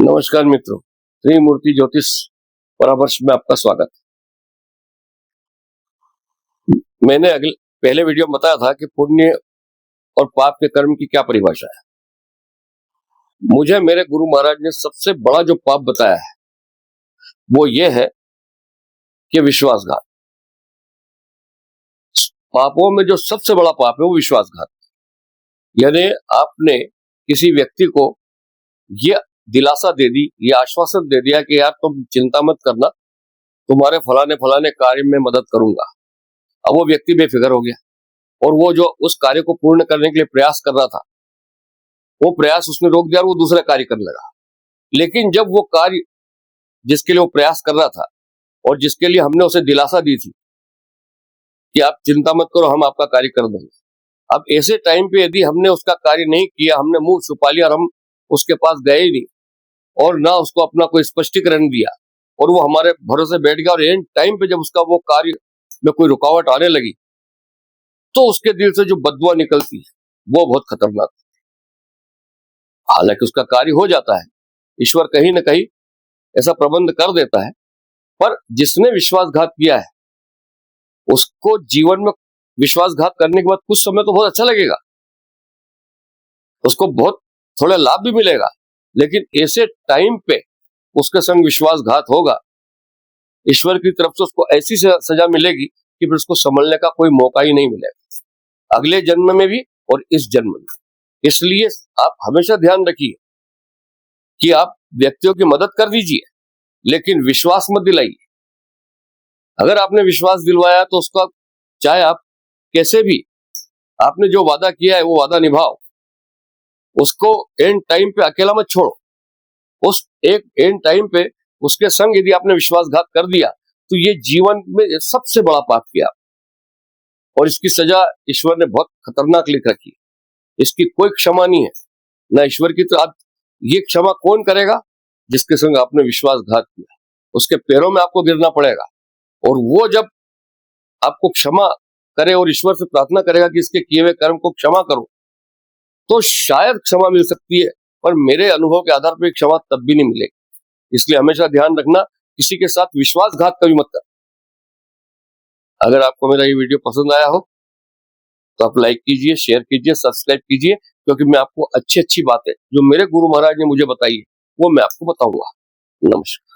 नमस्कार मित्रों, त्रिमूर्ति ज्योतिष परामर्श में आपका स्वागत है। मैंने पहले वीडियो में बताया था कि पुण्य और पाप के कर्म की क्या परिभाषा है। मुझे मेरे गुरु महाराज ने सबसे बड़ा जो पाप बताया है वो ये है कि विश्वासघात। पापों में जो सबसे बड़ा पाप है वो विश्वासघात, यानी आपने किसी व्यक्ति को ये दिलासा दे दी, ये आश्वासन दे दिया कि यार तुम चिंता मत करना, तुम्हारे फलाने फलाने कार्य में मदद करूंगा। अब वो व्यक्ति बेफिक्र हो गया और वो जो उस कार्य को पूर्ण करने के लिए प्रयास कर रहा था वो प्रयास उसने रोक दिया और वो दूसरा कार्य करने लगा। लेकिन जब वो कार्य जिसके लिए वो प्रयास कर रहा था और जिसके लिए हमने उसे दिलासा दी थी कि आप चिंता मत करो, हम आपका कार्य कर देंगे, अब ऐसे टाइम पे यदि हमने उसका कार्य नहीं किया, हमने मुंह छुपा लिया और हम उसके पास गए ही नहीं और ना उसको अपना कोई स्पष्टीकरण दिया और वो हमारे भरोसे बैठ गया और एंड टाइम पे जब उसका वो कार्य में कोई रुकावट आने लगी तो उसके दिल से जो बददुआ निकलती है वो बहुत खतरनाक है। हालांकि उसका कार्य हो जाता है, ईश्वर कहीं ना कहीं ऐसा प्रबंध कर देता है, पर जिसने विश्वासघात किया है उसको जीवन में विश्वासघात करने के बाद कुछ समय तो बहुत अच्छा लगेगा, उसको बहुत थोड़ा लाभ भी मिलेगा, लेकिन ऐसे टाइम पे उसके संग विश्वासघात होगा, ईश्वर की तरफ से उसको ऐसी सजा मिलेगी कि फिर उसको संभलने का कोई मौका ही नहीं मिलेगा, अगले जन्म में भी और इस जन्म में। इसलिए आप हमेशा ध्यान रखिए कि आप व्यक्तियों की मदद कर दीजिए लेकिन विश्वास मत दिलाइए। अगर आपने विश्वास दिलवाया तो उसका चाहे आप कैसे भी आपने जो वादा किया है वो वादा निभाओ, उसको एंड टाइम पे अकेला मत छोड़ो। उस एक एंड टाइम पे उसके संग यदि आपने विश्वासघात कर दिया तो ये जीवन में सबसे बड़ा पाप किया और इसकी सजा ईश्वर ने बहुत खतरनाक लिख रखी है। इसकी कोई क्षमा नहीं है, ना ईश्वर की। तो आप ये क्षमा कौन करेगा? जिसके संग आपने विश्वासघात किया, उसके पैरों में आपको गिरना पड़ेगा और वो जब आपको क्षमा करे और ईश्वर से प्रार्थना करेगा कि इसके किए हुए कर्म को क्षमा करो, तो शायद क्षमा मिल सकती है, पर मेरे अनुभव के आधार पर क्षमा तब भी नहीं मिलेगी। इसलिए हमेशा ध्यान रखना, किसी के साथ विश्वासघात कभी मत कर। अगर आपको मेरा ये वीडियो पसंद आया हो तो आप लाइक कीजिए, शेयर कीजिए, सब्सक्राइब कीजिए, क्योंकि मैं आपको अच्छी अच्छी बातें जो मेरे गुरु महाराज ने मुझे बताई है वो मैं आपको बताऊंगा। नमस्कार।